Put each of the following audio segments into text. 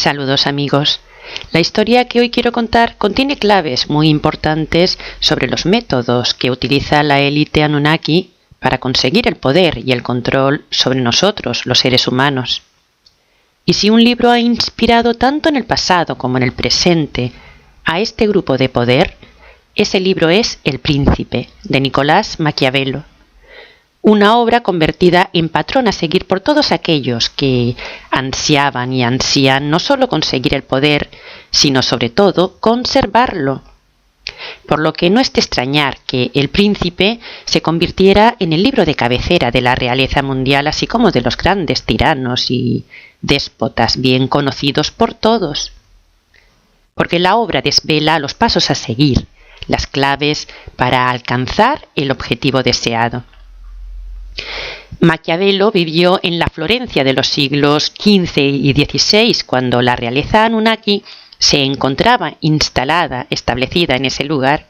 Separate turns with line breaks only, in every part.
Saludos amigos. La historia que hoy quiero contar contiene claves muy importantes sobre los métodos que utiliza la élite Anunnaki para conseguir el poder y el control sobre nosotros, los seres humanos. Y si un libro ha inspirado tanto en el pasado como en el presente a este grupo de poder, ese libro es El Príncipe, de Nicolás Maquiavelo. Una obra convertida en patrón a seguir por todos aquellos que ansiaban y ansían no solo conseguir el poder, sino sobre todo conservarlo. Por lo que no es de extrañar que El Príncipe se convirtiera en el libro de cabecera de la realeza mundial, así como de los grandes tiranos y déspotas bien conocidos por todos. Porque la obra desvela los pasos a seguir, las claves para alcanzar el objetivo deseado. Maquiavelo vivió en la Florencia de los siglos XV y XVI, cuando la realeza Anunnaki se encontraba establecida en ese lugar.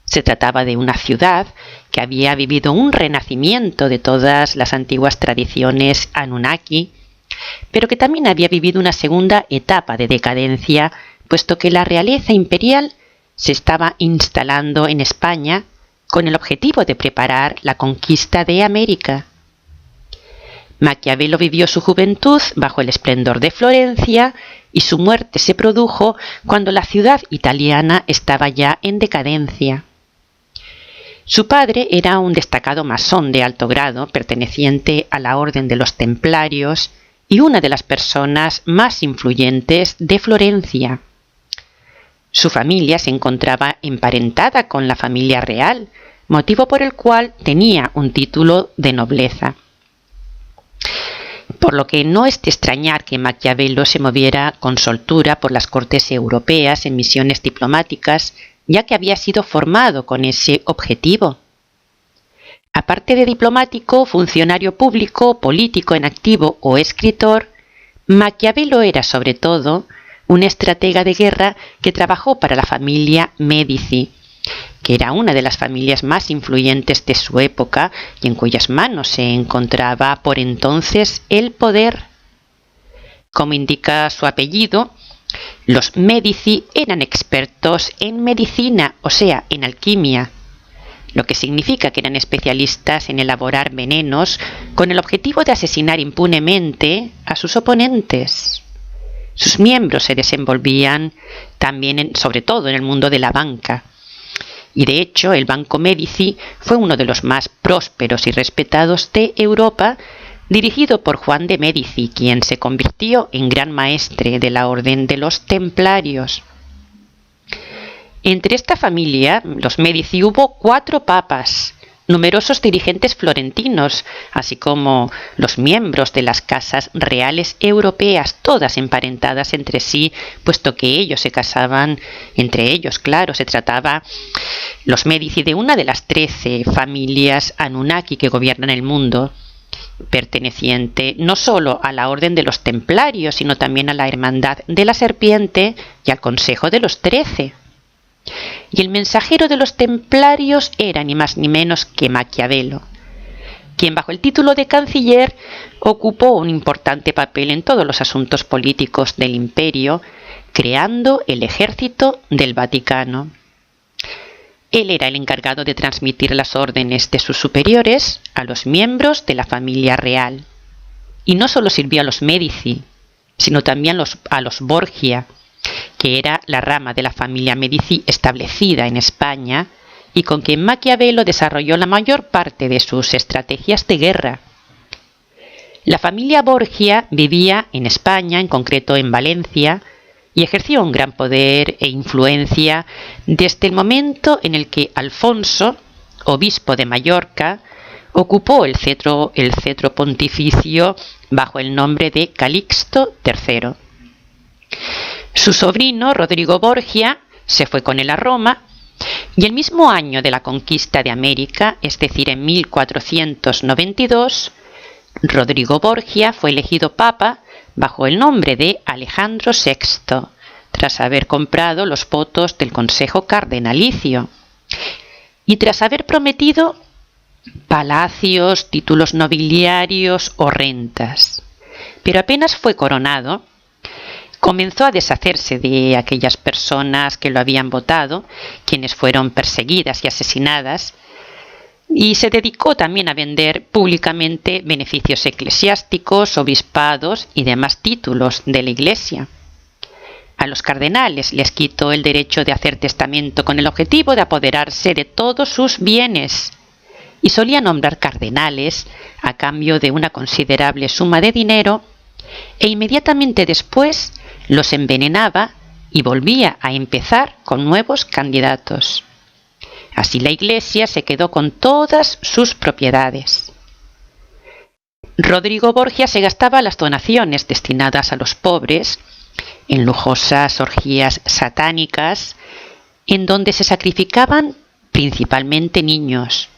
Se trataba de una ciudad que había vivido un renacimiento de todas las antiguas tradiciones Anunnaki, pero que también había vivido una segunda etapa de decadencia, puesto que la realeza imperial se estaba instalando en España con el objetivo de preparar la conquista de América. Maquiavelo vivió su juventud bajo el esplendor de Florencia y su muerte se produjo cuando la ciudad italiana estaba ya en decadencia. Su padre era un destacado masón de alto grado, perteneciente a la Orden de los Templarios y una de las personas más influyentes de Florencia. Su familia se encontraba emparentada con la familia real, motivo por el cual tenía un título de nobleza. Por lo que no es de extrañar que Maquiavelo se moviera con soltura por las cortes europeas en misiones diplomáticas, ya que había sido formado con ese objetivo. Aparte de diplomático, funcionario público, político en activo o escritor, Maquiavelo era sobre todo un estratega de guerra que trabajó para la familia Médici, que era una de las familias más influyentes de su época y en cuyas manos se encontraba por entonces el poder. Como indica su apellido, los Médici eran expertos en medicina, o sea, en alquimia, lo que significa que eran especialistas en elaborar venenos con el objetivo de asesinar impunemente a sus oponentes. Sus miembros se desenvolvían también, sobre todo en el mundo de la banca. Y de hecho, el Banco Médici fue uno de los más prósperos y respetados de Europa, dirigido por Juan de Médici, quien se convirtió en gran maestre de la Orden de los Templarios. Entre esta familia, los Médici, hubo 4 papas, numerosos dirigentes florentinos, así como los miembros de las casas reales europeas, todas emparentadas entre sí, puesto que ellos se casaban entre ellos. Claro, se trataba los Médici de una de las 13 familias Anunnaki que gobiernan el mundo, perteneciente no solo a la Orden de los Templarios, sino también a la Hermandad de la Serpiente y al Consejo de los 13. Y el mensajero de los templarios era ni más ni menos que Maquiavelo, quien bajo el título de canciller ocupó un importante papel en todos los asuntos políticos del imperio, creando el ejército del Vaticano. Él era el encargado de transmitir las órdenes de sus superiores a los miembros de la familia real. Y no solo sirvió a los Médici, sino también a los Borgia, que era la rama de la familia Médici establecida en España y con quien Maquiavelo desarrolló la mayor parte de sus estrategias de guerra. La familia Borgia vivía en España, en concreto en Valencia, y ejerció un gran poder e influencia desde el momento en el que Alfonso, obispo de Mallorca, ocupó el cetro pontificio bajo el nombre de Calixto III. Su sobrino, Rodrigo Borgia, se fue con él a Roma, y el mismo año de la conquista de América, es decir, en 1492, Rodrigo Borgia fue elegido papa bajo el nombre de Alejandro VI, tras haber comprado los votos del Consejo Cardenalicio y tras haber prometido palacios, títulos nobiliarios o rentas. Pero apenas fue coronado, Comenzó a deshacerse de aquellas personas que lo habían votado, quienes fueron perseguidas y asesinadas, y se dedicó también a vender públicamente beneficios eclesiásticos, obispados y demás títulos de la Iglesia. A los cardenales les quitó el derecho de hacer testamento con el objetivo de apoderarse de todos sus bienes, y solía nombrar cardenales a cambio de una considerable suma de dinero, e inmediatamente después los envenenaba y volvía a empezar con nuevos candidatos. Así la Iglesia se quedó con todas sus propiedades. Rodrigo Borgia se gastaba las donaciones destinadas a los pobres en lujosas orgías satánicas, en donde se sacrificaban principalmente niños,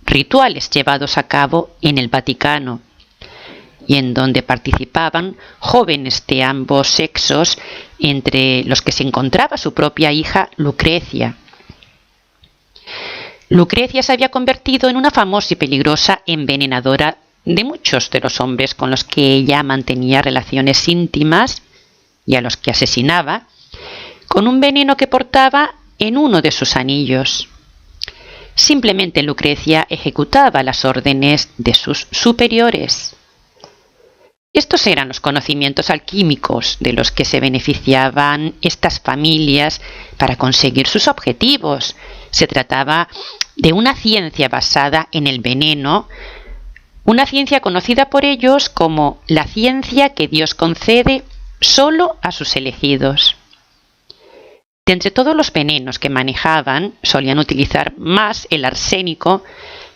rituales llevados a cabo en el Vaticano, y en donde participaban jóvenes de ambos sexos, entre los que se encontraba su propia hija Lucrecia. Lucrecia se había convertido en una famosa y peligrosa envenenadora de muchos de los hombres con los que ella mantenía relaciones íntimas y a los que asesinaba, con un veneno que portaba en uno de sus anillos. Simplemente Lucrecia ejecutaba las órdenes de sus superiores. Estos eran los conocimientos alquímicos de los que se beneficiaban estas familias para conseguir sus objetivos. Se trataba de una ciencia basada en el veneno, una ciencia conocida por ellos como la ciencia que Dios concede solo a sus elegidos. De entre todos los venenos que manejaban, solían utilizar más el arsénico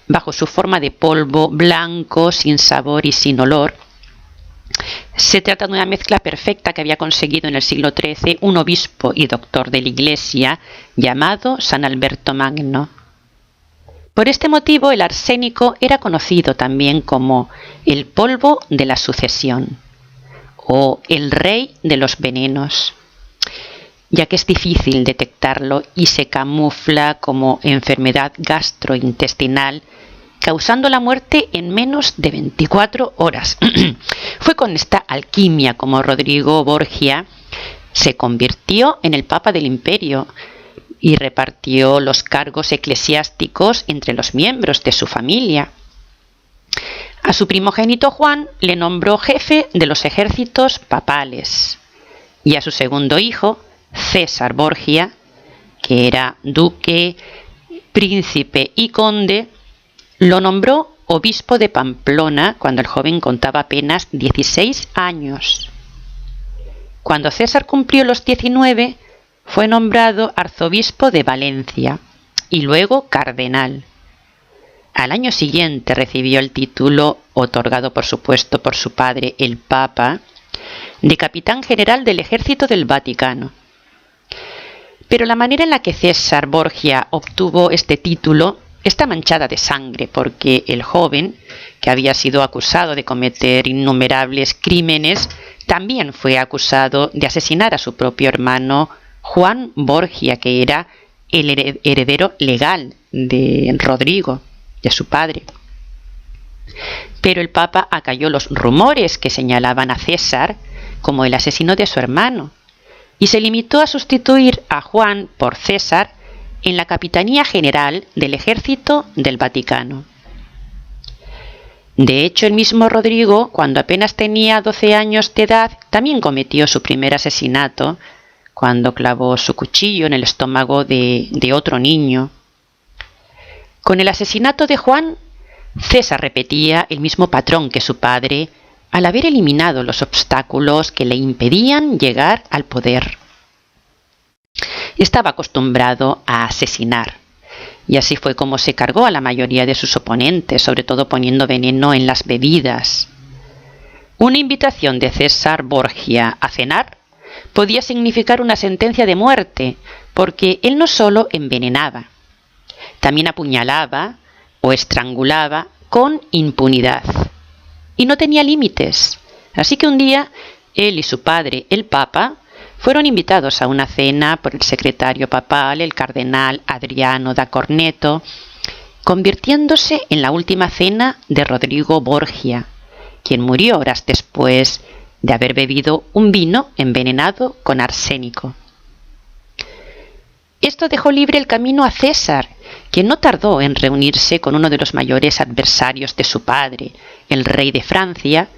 bajo su forma de polvo blanco, sin sabor y sin olor. Se trata de una mezcla perfecta que había conseguido en el siglo XIII un obispo y doctor de la Iglesia llamado San Alberto Magno. Por este motivo, el arsénico era conocido también como el polvo de la sucesión o el rey de los venenos, ya que es difícil detectarlo y se camufla como enfermedad gastrointestinal, causando la muerte en menos de 24 horas. Fue con esta alquimia como Rodrigo Borgia se convirtió en el Papa del Imperio y repartió los cargos eclesiásticos entre los miembros de su familia. A su primogénito Juan le nombró jefe de los ejércitos papales, y a su segundo hijo, César Borgia, que era duque, príncipe y conde, lo nombró obispo de Pamplona cuando el joven contaba apenas 16 años. Cuando César cumplió los 19, fue nombrado arzobispo de Valencia y luego cardenal. Al año siguiente recibió el título, otorgado por supuesto por su padre, el Papa, de capitán general del ejército del Vaticano. Pero la manera en la que César Borgia obtuvo este título está manchada de sangre, porque el joven, que había sido acusado de cometer innumerables crímenes, también fue acusado de asesinar a su propio hermano Juan Borgia, que era el heredero legal de Rodrigo, de su padre. Pero el Papa acalló los rumores que señalaban a César como el asesino de su hermano, y se limitó a sustituir a Juan por César en la Capitanía General del Ejército del Vaticano. De hecho, el mismo Rodrigo, cuando apenas tenía 12 años de edad, también cometió su primer asesinato, cuando clavó su cuchillo en el estómago de otro niño. Con el asesinato de Juan, César repetía el mismo patrón que su padre, al haber eliminado los obstáculos que le impedían llegar al poder. Estaba acostumbrado a asesinar, y así fue como se cargó a la mayoría de sus oponentes, sobre todo poniendo veneno en las bebidas. Una invitación de César Borgia a cenar podía significar una sentencia de muerte, porque él no solo envenenaba, también apuñalaba o estrangulaba con impunidad, y no tenía límites. Así que un día él y su padre, el Papa, fueron invitados a una cena por el secretario papal, el cardenal Adriano da Corneto, convirtiéndose en la última cena de Rodrigo Borgia, quien murió horas después de haber bebido un vino envenenado con arsénico. Esto dejó libre el camino a César, quien no tardó en reunirse con uno de los mayores adversarios de su padre, el rey de Francia,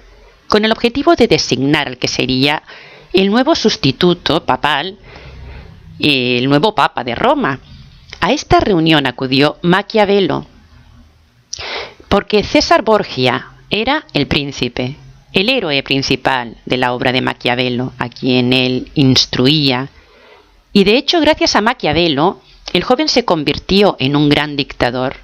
con el objetivo de designar al que sería el nuevo sustituto papal, el nuevo papa de Roma. A esta reunión acudió Maquiavelo, porque César Borgia era el príncipe, el héroe principal de la obra de Maquiavelo, a quien él instruía. Y de hecho, gracias a Maquiavelo, el joven se convirtió en un gran dictador.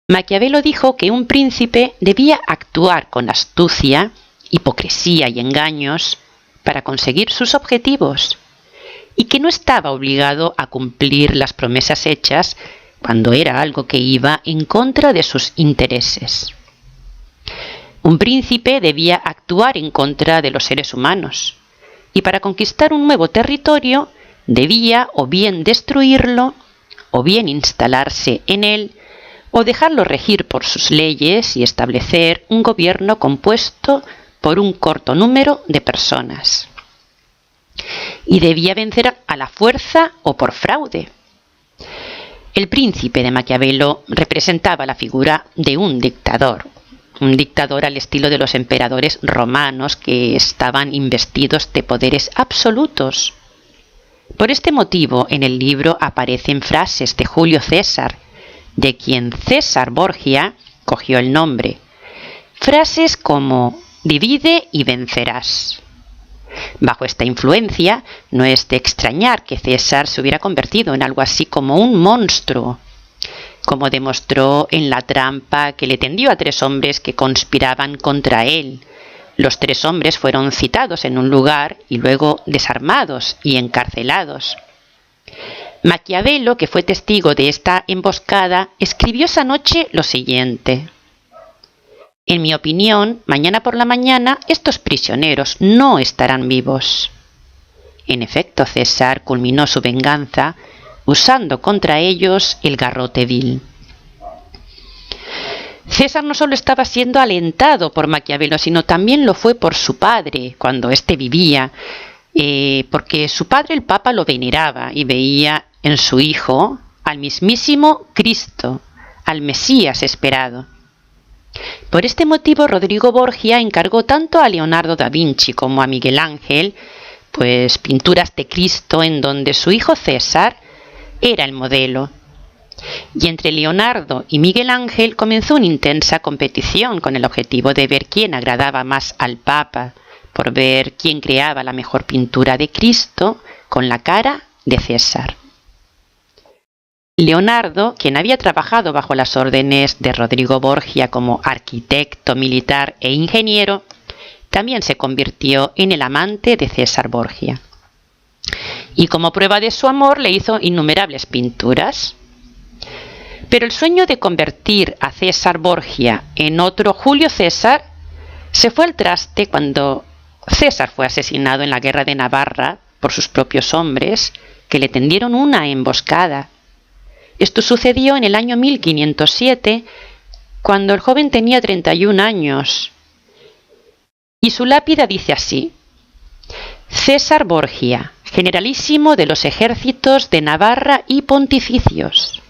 Maquiavelo dijo que un príncipe debía actuar con astucia, hipocresía y engaños para conseguir sus objetivos, y que no estaba obligado a cumplir las promesas hechas cuando era algo que iba en contra de sus intereses. Un príncipe debía actuar en contra de los seres humanos, y para conquistar un nuevo territorio debía o bien destruirlo, o bien instalarse en él, o dejarlo regir por sus leyes y establecer un gobierno compuesto por un corto número de personas. Y debía vencer a la fuerza o por fraude. El príncipe de Maquiavelo representaba la figura de un dictador al estilo de los emperadores romanos que estaban investidos de poderes absolutos. Por este motivo, en el libro aparecen frases de Julio César, de quien César Borgia cogió el nombre. Frases como «divide y vencerás». Bajo esta influencia, no es de extrañar que César se hubiera convertido en algo así como un monstruo, como demostró en la trampa que le tendió a 3 hombres que conspiraban contra él. Los 3 hombres fueron citados en un lugar y luego desarmados y encarcelados. Maquiavelo, que fue testigo de esta emboscada, escribió esa noche lo siguiente: «En mi opinión, mañana por la mañana estos prisioneros no estarán vivos». En efecto, César culminó su venganza usando contra ellos el garrote vil. César no solo estaba siendo alentado por Maquiavelo, sino también lo fue por su padre cuando éste vivía, porque su padre, el Papa, lo veneraba y veía en su hijo al mismísimo Cristo, al Mesías esperado. Por este motivo, Rodrigo Borgia encargó tanto a Leonardo da Vinci como a Miguel Ángel, pues pinturas de Cristo en donde su hijo César era el modelo. Y entre Leonardo y Miguel Ángel comenzó una intensa competición con el objetivo de ver quién agradaba más al Papa, por ver quién creaba la mejor pintura de Cristo con la cara de César. Leonardo, quien había trabajado bajo las órdenes de Rodrigo Borgia como arquitecto, militar e ingeniero, también se convirtió en el amante de César Borgia. Y como prueba de su amor le hizo innumerables pinturas. Pero el sueño de convertir a César Borgia en otro Julio César se fue al traste cuando César fue asesinado en la guerra de Navarra por sus propios hombres, que le tendieron una emboscada. Esto sucedió en el año 1507, cuando el joven tenía 31 años. Y su lápida dice así: César Borgia, generalísimo de los ejércitos de Navarra y pontificios.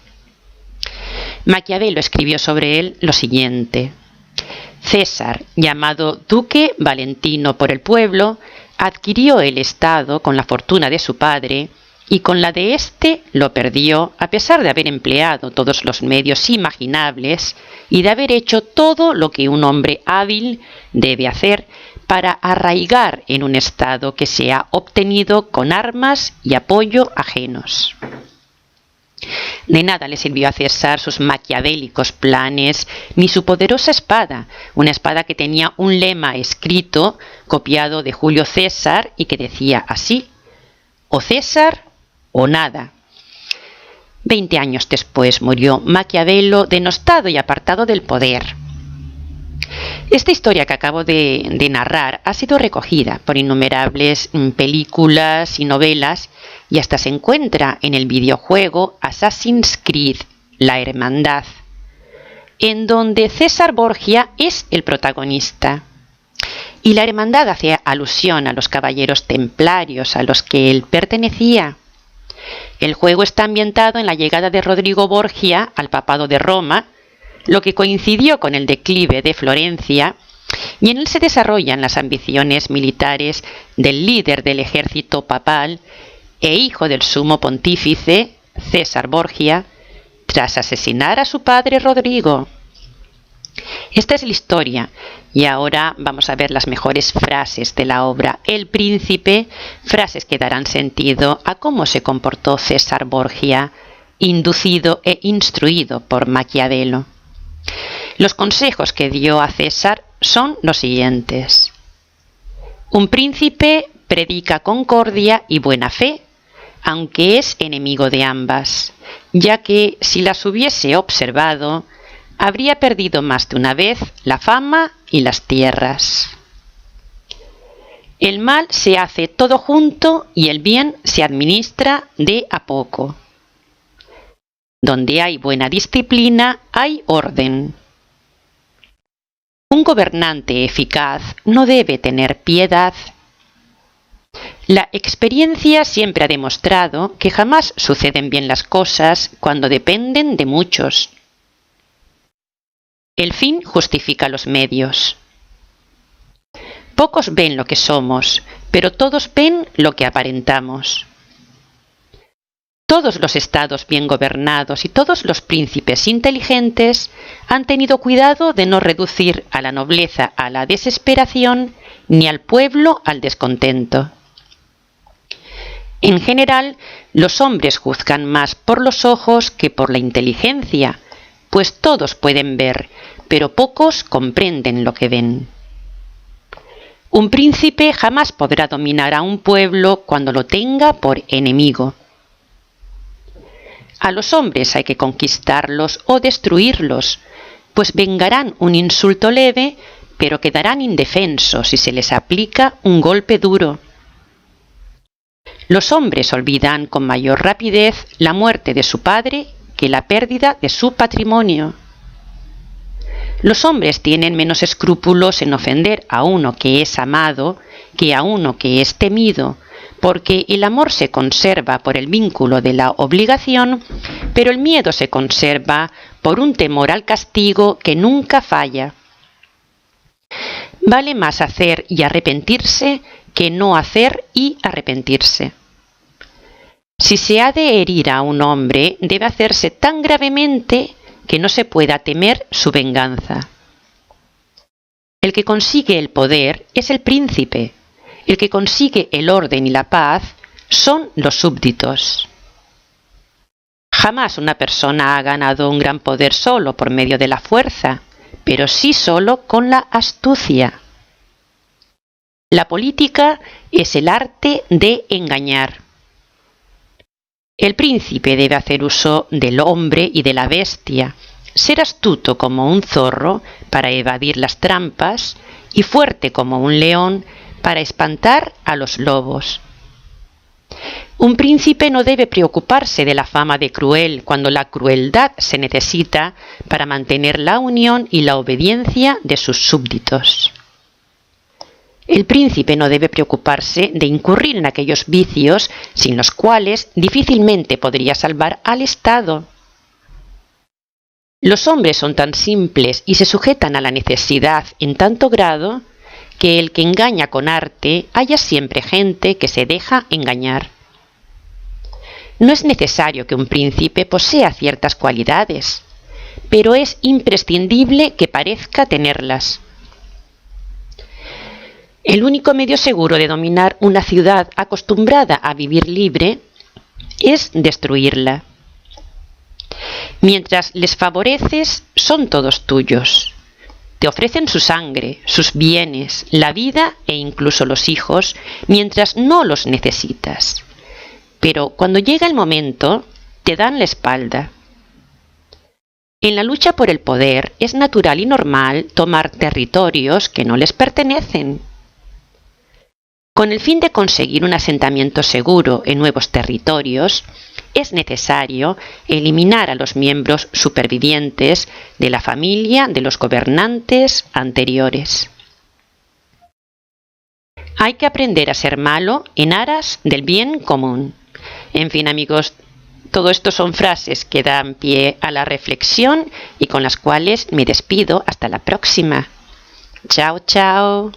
Maquiavelo escribió sobre él lo siguiente: César, llamado Duque Valentino por el pueblo, adquirió el estado con la fortuna de su padre, y con la de éste lo perdió, a pesar de haber empleado todos los medios imaginables y de haber hecho todo lo que un hombre hábil debe hacer para arraigar en un estado que se ha obtenido con armas y apoyo ajenos. De nada le sirvió a César sus maquiavélicos planes, ni su poderosa espada, una espada que tenía un lema escrito, copiado de Julio César, y que decía así: o César o nada. 20 años después murió Maquiavelo, denostado y apartado del poder. Esta historia que acabo de narrar ha sido recogida por innumerables películas y novelas, y hasta se encuentra en el videojuego Assassin's Creed, La Hermandad, en donde César Borgia es el protagonista. Y la hermandad hacía alusión a los caballeros templarios a los que él pertenecía. El juego está ambientado en la llegada de Rodrigo Borgia al papado de Roma, lo que coincidió con el declive de Florencia, y en él se desarrollan las ambiciones militares del líder del ejército papal e hijo del sumo pontífice, César Borgia, tras asesinar a su padre Rodrigo. Esta es la historia, y ahora vamos a ver las mejores frases de la obra El Príncipe, frases que darán sentido a cómo se comportó César Borgia, inducido e instruido por Maquiavelo. Los consejos que dio a César son los siguientes. Un príncipe predica concordia y buena fe, aunque es enemigo de ambas, ya que si las hubiese observado, habría perdido más de una vez la fama y las tierras. El mal se hace todo junto y el bien se administra de a poco. Donde hay buena disciplina, hay orden. Un gobernante eficaz no debe tener piedad. La experiencia siempre ha demostrado que jamás suceden bien las cosas cuando dependen de muchos. El fin justifica los medios. Pocos ven lo que somos, pero todos ven lo que aparentamos. Todos los estados bien gobernados y todos los príncipes inteligentes han tenido cuidado de no reducir a la nobleza a la desesperación ni al pueblo al descontento. En general, los hombres juzgan más por los ojos que por la inteligencia, pues todos pueden ver, pero pocos comprenden lo que ven. Un príncipe jamás podrá dominar a un pueblo cuando lo tenga por enemigo. A los hombres hay que conquistarlos o destruirlos, pues vengarán un insulto leve, pero quedarán indefensos si se les aplica un golpe duro. Los hombres olvidan con mayor rapidez la muerte de su padre que la pérdida de su patrimonio. Los hombres tienen menos escrúpulos en ofender a uno que es amado que a uno que es temido, porque el amor se conserva por el vínculo de la obligación, pero el miedo se conserva por un temor al castigo que nunca falla. Vale más hacer y arrepentirse que no hacer y arrepentirse. Si se ha de herir a un hombre, debe hacerse tan gravemente que no se pueda temer su venganza. El que consigue el poder es el príncipe. El que consigue el orden y la paz son los súbditos. Jamás una persona ha ganado un gran poder solo por medio de la fuerza, pero sí solo con la astucia. La política es el arte de engañar. El príncipe debe hacer uso del hombre y de la bestia, ser astuto como un zorro para evadir las trampas y fuerte como un león para espantar a los lobos. Un príncipe no debe preocuparse de la fama de cruel cuando la crueldad se necesita para mantener la unión y la obediencia de sus súbditos. El príncipe no debe preocuparse de incurrir en aquellos vicios sin los cuales difícilmente podría salvar al Estado. Los hombres son tan simples y se sujetan a la necesidad en tanto grado que el que engaña con arte haya siempre gente que se deja engañar. No es necesario que un príncipe posea ciertas cualidades, pero es imprescindible que parezca tenerlas. El único medio seguro de dominar una ciudad acostumbrada a vivir libre es destruirla. Mientras les favoreces, son todos tuyos. Te ofrecen su sangre, sus bienes, la vida e incluso los hijos, mientras no los necesitas. Pero cuando llega el momento, te dan la espalda. En la lucha por el poder es natural y normal tomar territorios que no les pertenecen. Con el fin de conseguir un asentamiento seguro en nuevos territorios, es necesario eliminar a los miembros supervivientes de la familia de los gobernantes anteriores. hay que aprender a ser malo en aras del bien común. En fin, amigos, todo esto son frases que dan pie a la reflexión y con las cuales me despido hasta la próxima. Chao, chao.